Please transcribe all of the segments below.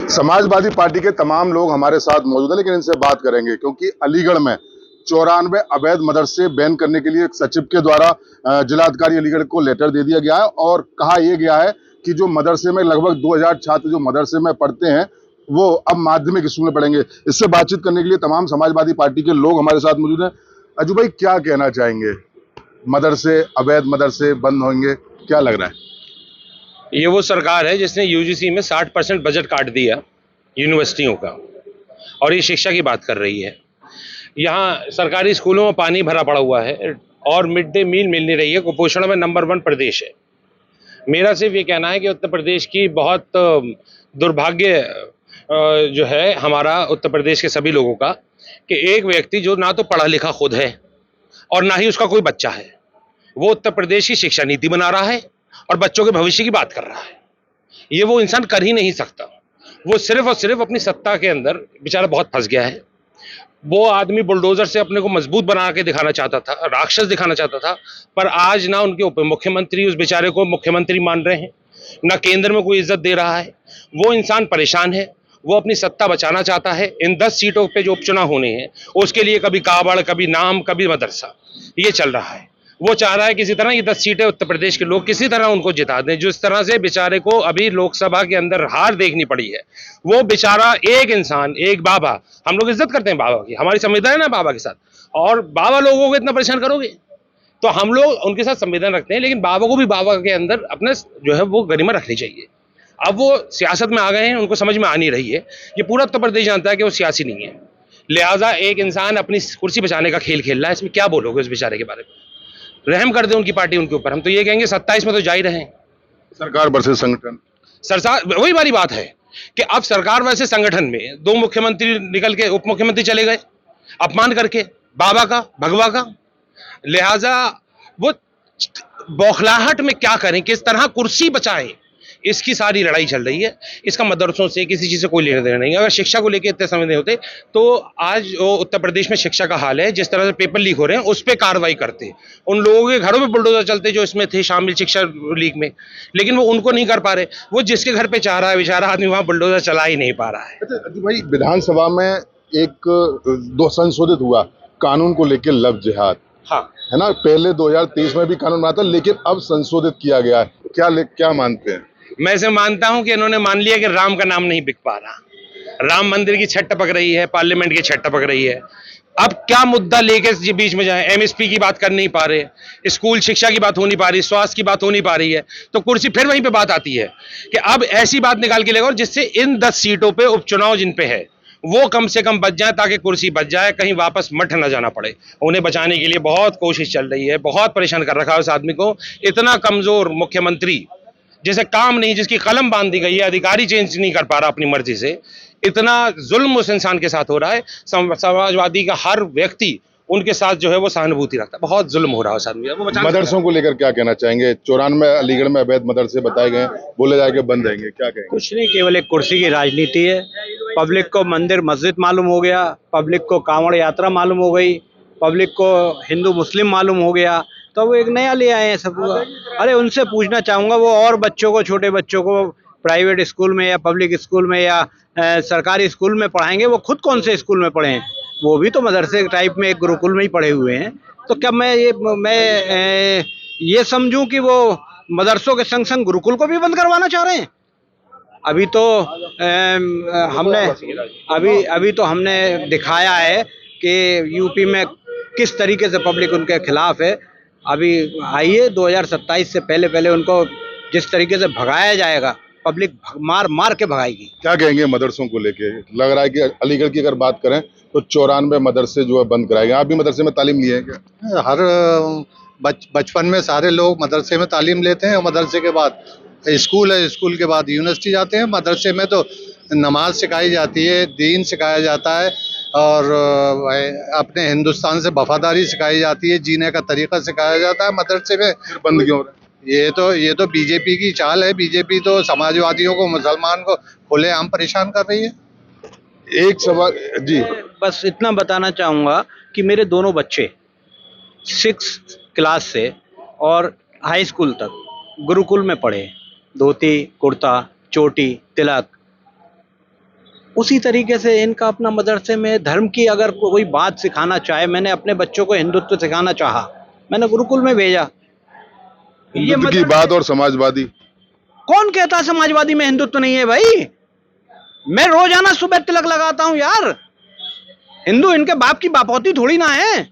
Samajwadi party के तमाम लोग हमारे साथ मौजूद हैं, लेकिन इनसे बात करेंगे क्योंकि अलीगढ़ में 94 अवैध मदरसे बैन करने के लिए एक सचिव के द्वारा जिलाधिकारी अलीगढ़ को लेटर दे दिया गया है और कहा यह गया है कि जो मदरसे में लगभग 2000 छात्र जो मदरसे में पढ़ते हैं वो अब माध्यमिक स्कूल में पढ़ेंगे। इससे बातचीत करने के लिए तमाम समाजवादी पार्टी के लोग हमारे साथ मौजूद हैं। अजू भाई, क्या कहना चाहेंगे? मदरसे, अवैध मदरसे बंद होंगे, क्या लग रहा है? ये वो सरकार है जिसने यूजीसी में 60% बजट काट दिया यूनिवर्सिटियों का, और ये शिक्षा की बात कर रही है। यहाँ सरकारी स्कूलों में पानी भरा पड़ा हुआ है और मिड डे मील मिल नहीं रही है। कुपोषण में नंबर 1 प्रदेश है। मेरा सिर्फ ये कहना है कि उत्तर प्रदेश की बहुत दुर्भाग्य जो है हमारा उत्तर प्रदेश के सभी लोगों का, कि एक व्यक्ति जो ना तो पढ़ा लिखा खुद है और ना ही उसका कोई बच्चा है, वो उत्तर प्रदेश की शिक्षा नीति बना रहा है और बच्चों के भविष्य की बात कर रहा है। ये वो इंसान कर ही नहीं सकता। वो सिर्फ और सिर्फ अपनी सत्ता के अंदर बेचारा बहुत फंस गया है। वो आदमी बुलडोजर से अपने को मजबूत बना के दिखाना चाहता था, राक्षस दिखाना चाहता था, पर आज ना उनके उप मुख्यमंत्री उस बेचारे को मुख्यमंत्री मान रहे हैं, ना केंद्र में कोई इज्जत दे रहा है। वो इंसान परेशान है। वो अपनी सत्ता बचाना चाहता है। इन 10 सीटों पे जो उपचुनाव होने हैं उसके लिए कभी कावड़, कभी नाम, कभी मदरसा, ये चल रहा है। वो चाह रहा है किसी तरह ये 10 सीटें उत्तर प्रदेश के लोग किसी तरह उनको जिता दें। जिस तरह से बेचारे को अभी लोकसभा के अंदर हार देखनी पड़ी है, वो बेचारा एक इंसान, एक बाबा, हम लोग इज्जत करते हैं बाबा की, हमारी संविधान है ना बाबा के साथ, और बाबा लोगों को इतना परेशान करोगे तो हम लोग उनके साथ संविधान रखते हैं, लेकिन बाबा को भी बाबा के अंदर अपने जो है वो गरिमा रखनी चाहिए। अब वो सियासत में आ गए हैं, उनको समझ में आ नहीं रही है। ये पूरा उत्तर प्रदेश जानता है कि वो सियासी नहीं है। लिहाजा एक इंसान अपनी कुर्सी बचाने का खेल खेल रहा है। इसमें क्या बोलोगे उस बेचारे के बारे में? रहम कर दे उनकी पार्टी उनके ऊपर। हम तो ये कहेंगे 27 में तो जा ही रहे हैं। सरकार वर्सेस संगठन, सरकार, वही वाली बात है कि अब सरकार वैसे संगठन में 2 मुख्यमंत्री निकल के उप मुख्यमंत्री चले गए अपमान करके बाबा का, भगवा का। लिहाजा वो बौखलाहट में क्या करें, किस तरह कुर्सी बचाएं, इसकी सारी लड़ाई चल रही है। इसका मदरसों से किसी चीज से कोई लेना देना नहीं। अगर शिक्षा को लेकर इतने समय नहीं होते तो आज उत्तर प्रदेश में शिक्षा का हाल है, जिस तरह से पेपर लीक हो रहे हैं उस पर कार्रवाई करते, उन लोगों के घरों में बुलडोजर चलते जो इसमें थे शामिल शिक्षा लीक में, लेकिन वो उनको नहीं कर पा रहे। वो जिसके घर पे चाह रहा है बेचारा आदमी वहां बुलडोजर चला ही नहीं पा रहा है। अच्छा भाई, विधानसभा में एक 2 संशोधित हुआ कानून को लेकर लव जिहाद, हाँ है ना? पहले 2023 में भी कानून बना था, लेकिन अब संशोधित किया गया है। क्या मानते हैं? मैं इसे मानता हूं कि इन्होंने मान लिया कि राम का नाम नहीं बिक पा रहा। राम मंदिर की छत टपक रही है, पार्लियामेंट की छत टपक रही है। अब क्या मुद्दा लेके बीच में जाए? एमएसपी की बात कर नहीं पा रहे, स्कूल शिक्षा की बात हो नहीं पा रही, स्वास्थ्य की बात हो नहीं पा रही है, तो कुर्सी फिर वहीं पे बात आती है कि अब ऐसी बात निकाल के लेगा और जिससे इन 10 सीटों पे उपचुनाव जिन पे है वो कम से कम बच जाए, ताकि कुर्सी बच जाए, कहीं वापस मठ न जाना पड़े। उन्हें बचाने के लिए बहुत कोशिश चल रही है, बहुत परेशान कर रखा है उस आदमी को। इतना कमजोर मुख्यमंत्री जिसे काम नहीं, जिसकी कलम बांध दी गई है, अधिकारी चेंज नहीं कर पा रहा अपनी मर्जी से, इतना जुल्म उस इंसान के साथ हो रहा है। समाजवादी का हर व्यक्ति उनके साथ जो है वो सहानुभूति रखता है। बहुत जुल्म हो रहा है उस आदमी। मदरसों को लेकर क्या कहना चाहेंगे? 94 अलीगढ़ में अवैध मदरसे बताए गए, बोले जाएंगे बंद रहेंगे, क्या कहेंगे? कुछ नहीं, केवल एक कुर्सी की राजनीति है। पब्लिक को मंदिर मस्जिद मालूम हो गया, पब्लिक को कांवड़ यात्रा मालूम हो गई, पब्लिक को हिंदू मुस्लिम मालूम हो गया, तो वो एक नया ले आए हैं सब। अरे उनसे पूछना चाहूँगा, वो और बच्चों को, छोटे बच्चों को प्राइवेट स्कूल में या पब्लिक स्कूल में या सरकारी स्कूल में पढ़ाएंगे, वो खुद कौन से स्कूल में पढ़े हैं? वो भी तो मदरसे टाइप में एक गुरुकुल में ही पढ़े हुए हैं। तो क्या मैं ये समझूं कि वो मदरसों के संग संग गुरुकुल को भी बंद करवाना चाह रहे हैं? अभी तो हमने दिखाया है कि यूपी में किस तरीके से पब्लिक उनके खिलाफ है। अभी आइए 2027 से पहले उनको जिस तरीके से भगाया जाएगा, पब्लिक मार मार के भगाएगी। क्या कहेंगे मदरसों को लेके? लग रहा है कि अलीगढ़ की अगर बात करें तो 94 मदरसे जो है बंद कराए गए। आप भी मदरसे में तालीम लिए हैं क्या? हर बचपन में सारे लोग मदरसे में तालीम लेते हैं और मदरसे के बाद स्कूल है, स्कूल के बाद यूनिवर्सिटी जाते हैं। मदरसे में तो नमाज सिखाई जाती है, दीन सिखाया जाता है और अपने हिंदुस्तान से वफादारी सिखाई जाती है, जीने का तरीका सिखाया जाता है। मदरसे में बंद क्यों हो रहा है? ये तो बीजेपी की चाल है। बीजेपी तो समाजवादियों को, मुसलमान को खुलेआम परेशान कर रही है। एक सवाल जी, बस इतना बताना चाहूँगा कि मेरे दोनों बच्चे 6 क्लास से और हाई स्कूल तक गुरुकुल में पढ़े। धोती, कुर्ता, चोटी, तिलक, उसी तरीके से इनका अपना मदरसे में धर्म की अगर कोई बात सिखाना चाहे, मैंने अपने बच्चों को हिंदुत्व सिखाना चाहा, मैंने गुरुकुल में भेजा। ये हिंदुत्व की बात और समाजवादी, कौन कहता समाजवादी में हिंदुत्व नहीं है भाई? मैं रोजाना सुबह तिलक लगाता हूं यार। हिंदू इनके बाप की बापौती थोड़ी ना है।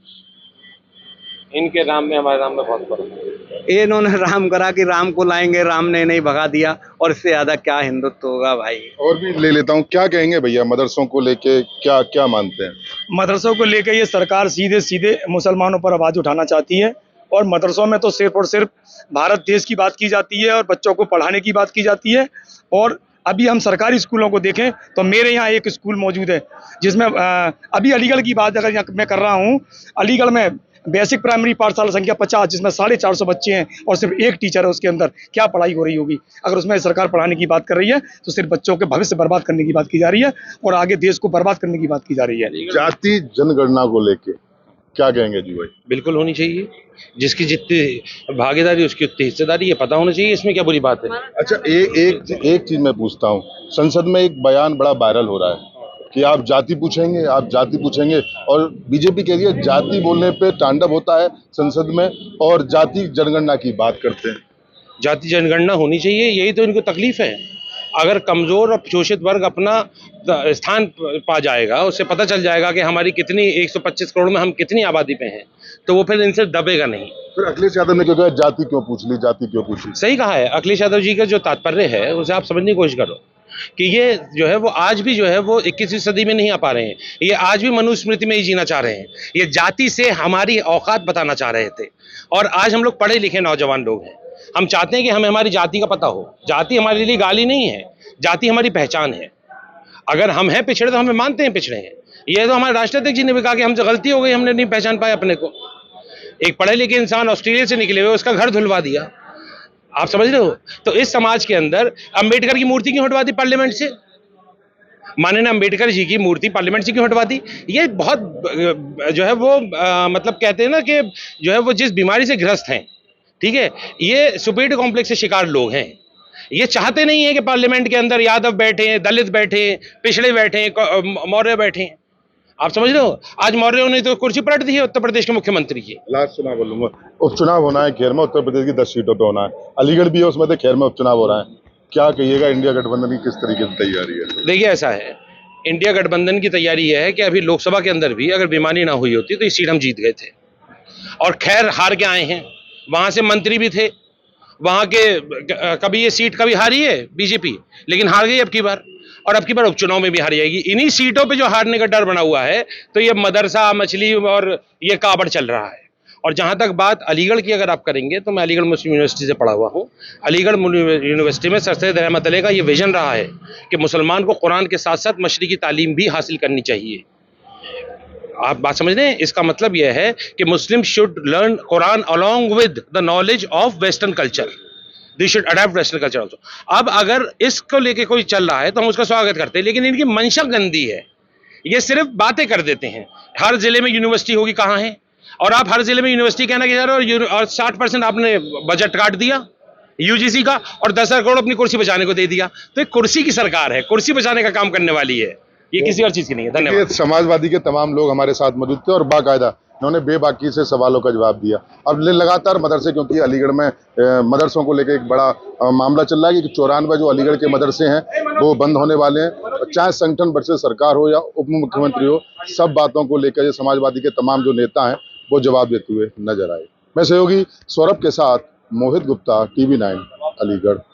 इनके राम में हमारे राम में बहुत फर्क है। इन्होंने राम करा कि राम को लाएंगे, राम ने नहीं भगा दिया, और इससे ज्यादा क्या हिंदुत्व होगा भाई? और भी ले लेता हूँ, क्या कहेंगे भैया मदरसों को लेके, क्या क्या मानते हैं? मदरसों को लेकर ये सरकार सीधे सीधे मुसलमानों पर आवाज उठाना चाहती है, और मदरसों में तो सिर्फ और सिर्फ भारत देश की बात की जाती है और बच्चों को पढ़ाने की बात की जाती है। और अभी हम सरकारी स्कूलों को देखें तो मेरे यहाँ एक स्कूल मौजूद है जिसमें अभी अलीगढ़ की बात अगर मैं कर रहा हूँ, अलीगढ़ में बेसिक प्राइमरी पाठशाला संख्या 50, जिसमें 450 बच्चे हैं और सिर्फ एक टीचर है, उसके अंदर क्या पढ़ाई हो रही होगी? अगर उसमें सरकार पढ़ाने की बात कर रही है तो सिर्फ बच्चों के भविष्य बर्बाद करने की बात की जा रही है और आगे देश को बर्बाद करने की बात की जा रही है। जाति जनगणना को लेके क्या कहेंगे जी भाई? बिल्कुल होनी चाहिए, जिसकी जितनी भागीदारी उसकी उतनी हिस्सेदारी, ये पता होना चाहिए, इसमें क्या बुरी बात है? अच्छा, एक चीज मैं पूछता हूँ, संसद में एक बयान बड़ा वायरल हो रहा है कि आप जाति पूछेंगे, आप जाति पूछेंगे, और बीजेपी कह रही है जाति बोलने पे तांडव होता है संसद में और जाति जनगणना की बात करते हैं। जाति जनगणना होनी चाहिए, यही तो इनको तकलीफ है। अगर कमजोर और शोषित वर्ग अपना स्थान पा जाएगा, उससे पता चल जाएगा कि हमारी कितनी 125 करोड़ में हम कितनी आबादी पे हैं, तो वो फिर इनसे दबेगा नहीं। फिर अखिलेश यादव ने क्यों कहा जाति क्यों पूछ ली, जाति क्यों पूछ ली? सही कहा है अखिलेश यादव जी का जो तात्पर्य है उसे आप समझने की कोशिश करो कि ये जो है वो आज भी जो है वो 21वीं सदी में नहीं आ पा रहे हैं, ये आज भी मनुस्मृति में ही जीना चाह रहे हैं। ये जाति से हमारी औकात बताना चाह रहे थे, और आज हम लोग पढ़े लिखे नौजवान लोग हैं, हम चाहते हैं कि हमें हमारी जाति का पता हो। जाति हमारे लिए गाली नहीं है, जाति हमारी पहचान है। अगर हम हैं पिछड़े तो हमें मानते हैं पिछड़े हैं। ये तो हमारे राष्ट्रपति जी ने भी कहा कि हमसे गलती हो गई, हमने नहीं पहचान पाया अपने को। एक पढ़े लिखे इंसान ऑस्ट्रेलिया से निकले हुए, उसका घर धुलवा दिया, आप समझ रहे हो? तो इस समाज के अंदर अंबेडकर की मूर्ति क्यों हटवा दी पार्लियामेंट से? माननीय अंबेडकर जी की मूर्ति पार्लियामेंट से क्यों हटवा दी? ये बहुत जो है वो मतलब कहते हैं ना कि जो है वो जिस बीमारी से ग्रस्त हैं, ठीक है, ये सुपीरियर कॉम्प्लेक्स से शिकार लोग हैं। ये चाहते नहीं है कि पार्लियामेंट के अंदर यादव बैठे, दलित बैठे, पिछड़े बैठे, मौर्य बैठे। आप समझ रहे हो? आज मौर्यों ने तो कुर्सी पलट दी है उत्तर प्रदेश के मुख्यमंत्री की। लास्ट चुनाव बोलूंगा, उपचुनाव होना है खैर में, उत्तर प्रदेश की 10 सीटों पे होना है, अलीगढ़ भी है उसमें, तो खैर में उपचुनाव हो रहा है। क्या कहिएगा, इंडिया गठबंधन की किस तरीके से तैयारी है? देखिए ऐसा है, इंडिया गठबंधन की तैयारी यह है कि अभी लोकसभा के अंदर भी अगर बेईमानी ना हुई होती तो ये सीट हम जीत गए थे, और खैर हार के आए हैं। वहां से मंत्री भी थे, वहां के कभी ये सीट कभी हारी है बीजेपी, लेकिन हार गई अब की बार, और अब की बार उपचुनाव में भी हार जाएगी। इन्हीं सीटों पे जो हारने का डर बना हुआ है, तो ये मदरसा मछली और ये काबड़ चल रहा है। और जहां तक बात अलीगढ़ की अगर आप करेंगे, तो मैं अलीगढ़ मुस्लिम यूनिवर्सिटी से पढ़ा हुआ हूँ। अलीगढ़ यूनिवर्सिटी में सर सैयद रहमत अलैह का ये विजन रहा है कि मुसलमान को कुरान के साथ साथ मशरिकी तालीम भी हासिल करनी चाहिए। आप बात समझ रहे हैं? इसका मतलब यह है कि मुस्लिम should learn Quran along with the knowledge of western culture, they should adopt western culture also. अब अगर इसको लेके कोई चल रहा है तो हम उसका स्वागत करते हैं, लेकिन इनकी मंशा गंदी है। ये सिर्फ बातें कर देते हैं, हर जिले में यूनिवर्सिटी होगी, कहाँ है? और आप हर जिले में यूनिवर्सिटी कहना चाह रहे हो, और 60% आपने बजट काट दिया यूजीसी का, और 10,000 करोड़ अपनी कुर्सी बचाने को दे दिया। तो एक कुर्सी की सरकार है, कुर्सी बचाने का काम करने वाली है, ये किसी और चीज की नहीं है। धन्यवाद। समाजवादी के तमाम लोग हमारे साथ मौजूद थे और बाकायदा उन्होंने बेबाकी से सवालों का जवाब दिया। अब लगातार मदरसे, क्योंकि अलीगढ़ में मदरसों को लेकर एक बड़ा मामला चल रहा है कि 94 जो अलीगढ़ के मदरसे हैं वो बंद होने वाले हैं। चाहे संगठन वर्सेस सरकार हो या उप मुख्यमंत्री हो, सब बातों को लेकर ये समाजवादी के तमाम जो नेता हैं वो जवाब देते हुए नजर आए। मैं सहयोगी सौरभ के साथ मोहित गुप्ता, TV9 अलीगढ़।